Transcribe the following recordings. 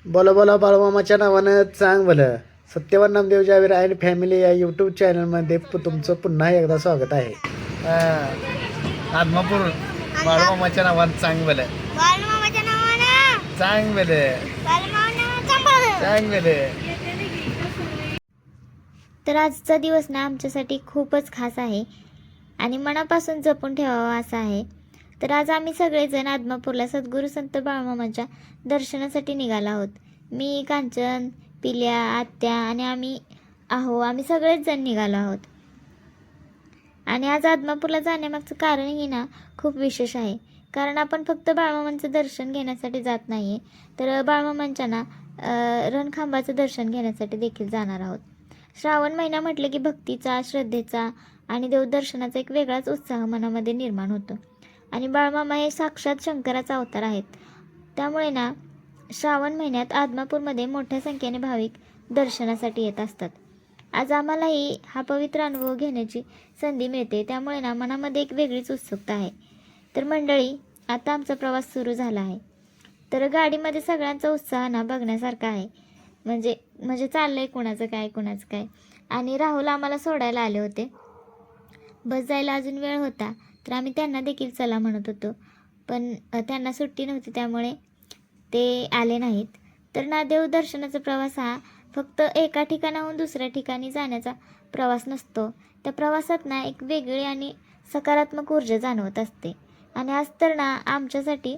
बोला बोला बाळमामाच्या नावानं चांग भलं. सत्यवान नामदेव जावीर आणि फॅमिली या यूट्यूब चॅनलमध्ये तुमचं पुन्हा एकदा स्वागत आहे. आदमापूर बाळमामाच्या नावानं चांग भलं. बाळमामाच्या नावानं चांग भलं. बाळमामानं चांगलं. चांग भलं. तर आजचा दिवस ना आमच्यासाठी खूपच खास आहे आणि मनापासून जपून ठेवावा असा आहे. तर आज आम्ही सगळेजण आदमापूरला सद्गुरू संत बाळमामाच्या दर्शनासाठी निघालो आहोत. मी, कांचन, पिल्या, आत्या आणि आम्ही सगळेच जण निघालो आहोत. आणि आज आदमापूरला जाण्यामागचं कारणही ना खूप विशेष आहे. कारण आपण फक्त बाळमामांचं दर्शन घेण्यासाठी जात नाही आहे, तर बाळमामांच्या ना रणखांबाचं दर्शन घेण्यासाठी देखील जाणार आहोत. श्रावण महिना म्हटलं की भक्तीचा, श्रद्धेचा आणि देवदर्शनाचा एक वेगळाच उत्साह मनामध्ये निर्माण होतो. आणि बाळमामा हे साक्षात शंकराचा अवतार आहेत. त्यामुळे ना श्रावण महिन्यात आदमापूरमध्ये मोठ्या संख्येने भाविक दर्शनासाठी येत असतात. आज आम्हालाही हा पवित्र अनुभव घेण्याची संधी मिळते, त्यामुळे ना मनामध्ये एक वेगळीच उत्सुकता आहे. तर मंडळी, आता आमचा प्रवास सुरू झाला आहे. तर गाडीमध्ये सगळ्यांचा उत्साह ना बघण्यासारखा आहे. म्हणजे चाललंय कुणाचं काय. आणि राहुल आम्हाला सोडायला आले होते. बस जायला अजून वेळ होता, तर आम्ही त्यांना देखील चला म्हणत होतो, पण त्यांना सुट्टी नव्हती, त्यामुळे ते आले नाहीत. तर ना देवदर्शनाचा प्रवास हा फक्त एका ठिकाणाहून दुसऱ्या ठिकाणी जाण्याचा प्रवास नसतो. त्या प्रवासात ना एक वेगळी आणि सकारात्मक ऊर्जा जाणवत असते. आणि आज तर ना आमच्यासाठी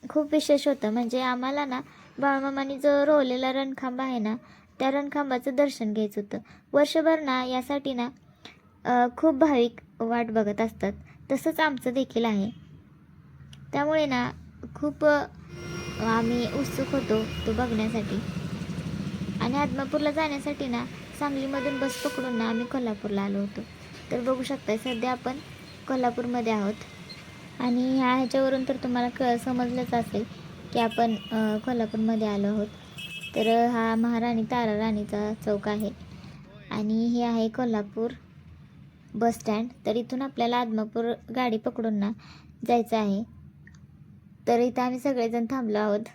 खूप विशेष होतं. म्हणजे आम्हाला ना बाळमामांनी जो रोवलेला रणखांब आहे ना, त्या रणखांबाचं दर्शन घ्यायचं होतं. वर्षभर ना यासाठी ना खूप भाविक वाट बघत असतात. तसंच आमचं देखील आहे. त्यामुळे ना खूप आम्ही उत्सुक होतो तो बघण्यासाठी. आणि आदमापूरला जाण्यासाठी ना सांगलीमधून बस पकडून ना आम्ही कोल्हापूरला आलो होतो. तर बघू शकताय, सध्या आपण कोल्हापूरमध्ये आहोत. आणि ह्याच्यावरून तर तुम्हाला समजलंच असेल की आपण कोल्हापूरमध्ये आलो आहोत. तर हा महाराणी तारा राणीचा चौक आहे आणि हे आहे कोल्हापूर बस स्टँड. तर इथून आपल्याला आदमापूर गाडी पकडून ना जायचं आहे. तर इथं आम्ही सगळेजण थांबलो आहोत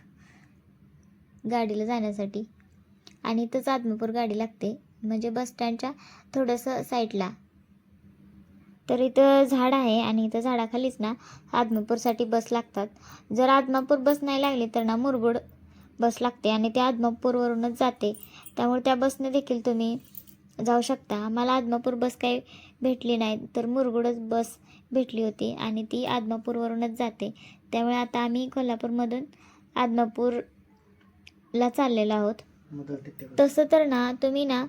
गाडीला जाण्यासाठी. आणि इथंच आदमापूर गाडी लागते, म्हणजे बस स्टँडच्या थोडंसं साईडला. तर इथं झाड आहे आणि इथं झाडाखालीच ना आदमापूरसाठी बस लागतात. जर आदमापूर बस नाही लागली तर ना मुरगुड बस लागते आणि त्या आदमापूरवरूनच जाते. त्यामुळे त्या बसने देखील तुम्ही जाऊ शकता. आम्हाला आदमापूर बस काही भेटली नाही, तर मुरगुडच बस भेटली होती आणि ती आदमापूरवरूनच जाते. त्यामुळे आता आम्ही कोल्हापूरमधून आदमापूरला चाललेलो आहोत. तसं तर ना तुम्ही ना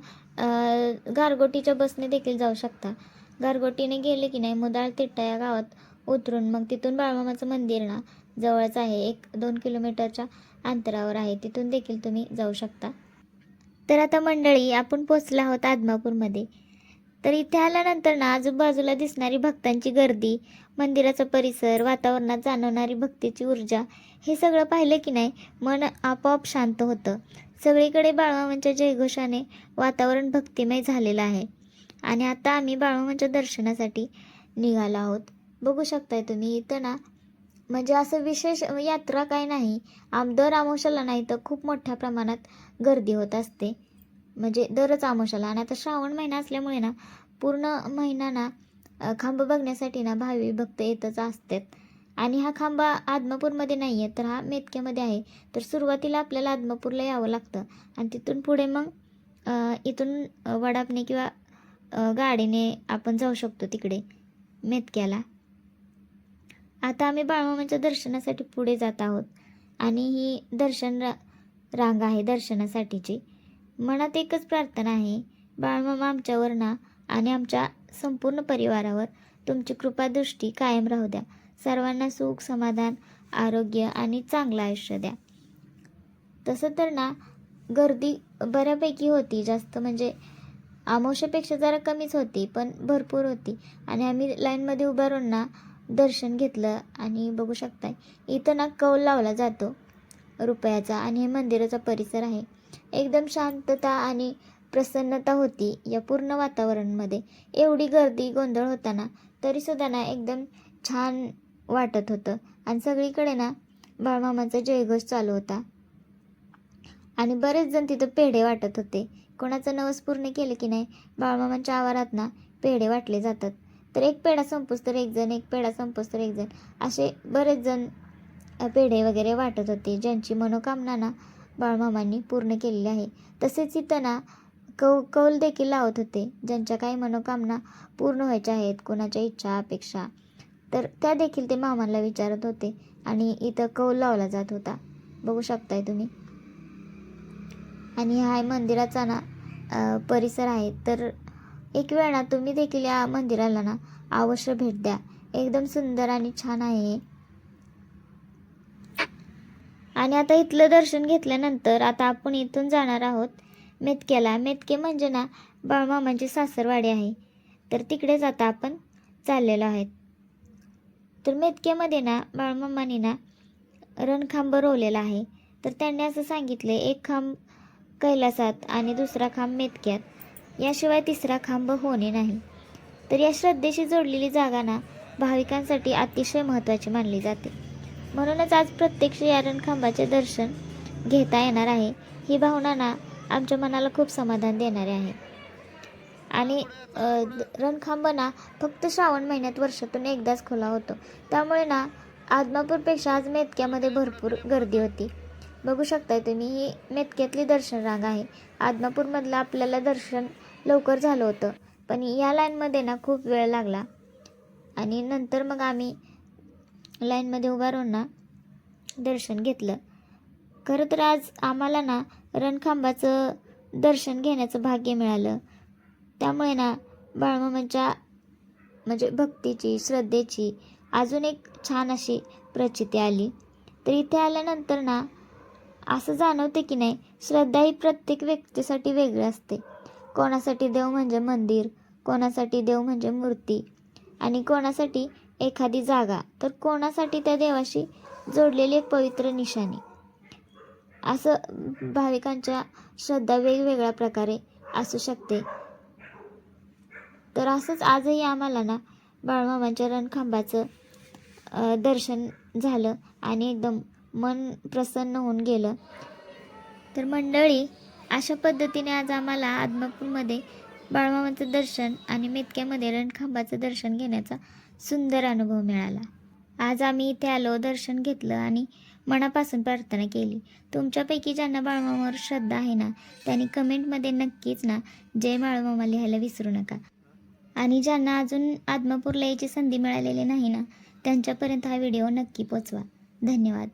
गारगोटीच्या बसने देखील जाऊ शकता. गारगोटीने गेले की नाही मुदाळ तिट्टा या गावात उतरून मग तिथून बाळमामाचं मंदिर ना जवळच आहे, 1-2 किलोमीटरच्या अंतरावर आहे. तिथून देखील तुम्ही जाऊ शकता. तर आता मंडळी, आपण पोचलो आहोत आदमापूरमध्ये. तर इथे आल्यानंतर ना आजूबाजूला दिसणारी भक्तांची गर्दी, मंदिराचा परिसर, वातावरणात जाणवणारी भक्तीची ऊर्जा, हे सगळं पाहिलं की नाही मन आपोआप शांत होतं. सगळीकडे बाळमामांच्या जयघोषाने वातावरण भक्तिमय झालेलं आहे. आणि आता आम्ही बाळमामांच्या दर्शनासाठी निघालो आहोत. बघू शकताय तुम्ही इथं ना म्हणजे असं विशेष यात्रा काय नाही. दर अमावस्याला नाही तर खूप मोठ्या प्रमाणात गर्दी होत असते, म्हणजे दरच अमावस्याला. आणि आता श्रावण महिना असल्यामुळे ना पूर्ण महिना ना खांब बघण्यासाठी ना भावी भक्त येतच असतात. आणि हा खांबा आदमापूरमध्ये नाही आहे, तर हा मेतक्यामध्ये आहे. तर सुरुवातीला आपल्याला आदमापूरला यावं लागतं आणि तिथून पुढे मग इथून वडापने किंवा गाडीने आपण जाऊ शकतो तिकडे मेतक्याला. आता आम्ही बाळमामांच्या दर्शनासाठी पुढे जात आहोत आणि ही दर्शन रांग आहे दर्शनासाठीची. मनात एकच प्रार्थना आहे, बाळमामा आमच्यावर ना आणि आमच्या संपूर्ण परिवारावर तुमची कृपादृष्टी कायम राहू द्या. सर्वांना सुख, समाधान, आरोग्य आणि चांगलं आयुष्य द्या. तसं तर ना गर्दी बऱ्यापैकी होती, जास्त म्हणजे अमावस्येपेक्षा जरा कमीच होती, पण भरपूर होती. आणि आम्ही लाईनमध्ये उभं राहून ना दर्शन घेतलं. आणि बघू शकताय इथं ना कौल लावला जातो रुपयाचा आणि हे मंदिराचा परिसर आहे. एकदम शांतता आणि प्रसन्नता होती या पूर्ण वातावरणामध्ये. एवढी गर्दी गोंधळ होता ना तरीसुद्धा ना एकदम छान वाटत होतं. आणि सगळीकडे ना बाळमामाचा जयघोष चालू होता. आणि बरेच जण तिथं पेढे वाटत होते. कोणाचं नवस पूर्ण केलं की नाही बाळूमामांच्या आवारात ना पेढे वाटले जातात. तर एक पेढा संपूस तर एक जण, एक पेढा संपूस तर एक जण, असे बरेच जण पेढे वगैरे वाटत होते, ज्यांची मनोकामना ना बाळूमामांनी पूर्ण केलेली आहे. तसेच इथं ना कौल देखील लावत होते, ज्यांच्या काही मनोकामना पूर्ण व्हायच्या आहेत, कोणाच्या इच्छा अपेक्षा, तर त्या देखील ते मामांना विचारत होते आणि इथं कौल लावला जात होता, बघू शकताय तुम्ही. आणि हा मंदिराचा ना परिसर आहे. तर एक वेळ ना तुम्ही देखील या मंदिराला ना अवश्य भेट द्या. एकदम सुंदर आणि छान आहे. आणि आता इथलं दर्शन घेतल्यानंतर आता आपण इथून जाणार आहोत मेतक्याला. मेतके म्हणजे ना बाळूमामांची सासरवाडी आहे. तर तिकडेच आता आपण चाललेलो आहेत. तर मेतक्यामध्ये ना बाळूमामांनी ना रणखांब रोवलेला आहे. तर त्यांनी असं सांगितले, एक खांब कैलासात आणि दुसरा खांब मेतक्यात, याशिवाय तिसरा खांब होणे नाही. तर या श्रद्धेशी जोडलेली जागा ना भाविकांसाठी अतिशय महत्त्वाची मानली जाते. म्हणूनच आज प्रत्यक्ष या रणखांबाचे दर्शन घेता येणार आहे. ही भावना ना आमच्या मनाला खूप समाधान देणारे आहे. आणि रणखांब ना फक्त श्रावण महिन्यात वर्षातून एकदाच खुला होतो. त्यामुळे ना आदमापूरपेक्षा आज मेतक्यामध्ये भरपूर गर्दी होती. बघू शकताय तुम्ही, ही मेतक्यातली दर्शन रांग आहे. आदमापूरमधलं आपल्याला दर्शन लवकर झालं होतं, पण या लाईनमध्ये ना खूप वेळ लागला. आणि नंतर मग आम्ही लाईनमध्ये उभा राहून ना दर्शन घेतलं. खरं तर आज आम्हाला ना रणखांबाचं दर्शन घेण्याचं भाग्य मिळालं. त्यामुळे ना बाळूमामांच्या म्हणजे भक्तीची, श्रद्धेची अजून एक छान अशी प्रचिती आली. तर इथे आल्यानंतर ना असं जाणवते की नाही, श्रद्धा ही प्रत्येक व्यक्तीसाठी वेगळी असते. कोणासाठी देव म्हणजे मंदिर, कोणासाठी देव म्हणजे मूर्ती, आणि कोणासाठी एखादी जागा, तर कोणासाठी त्या देवाशी जोडलेली एक पवित्र निशाणी. असं भाविकांच्या श्रद्धा वेगवेगळ्या प्रकारे असू शकते. तर असंच आजही आम्हाला ना बाळूमामांच्या रणखांबाचं दर्शन झालं आणि एकदम मन प्रसन्न होऊन गेलं. तर मंडळी, अशा पद्धतीने आज आम्हाला आदमापूरमध्ये बाळूमामांचं दर्शन आणि मेतक्यामध्ये रणखांबाचं दर्शन घेण्याचा सुंदर अनुभव मिळाला. आज आम्ही इथे आलो, दर्शन घेतलं आणि मनापासून प्रार्थना केली. तुमच्यापैकी ज्यांना बाळूमामावर श्रद्धा आहे ना, त्यांनी कमेंटमध्ये नक्कीच ना जय बाळूमामा लिहायला विसरू नका. आणि ज्यांना अजून आदमापूरला यायची संधी मिळालेली नाही ना, त्यांच्यापर्यंत हा व्हिडिओ नक्की पोचवा. धन्यवाद.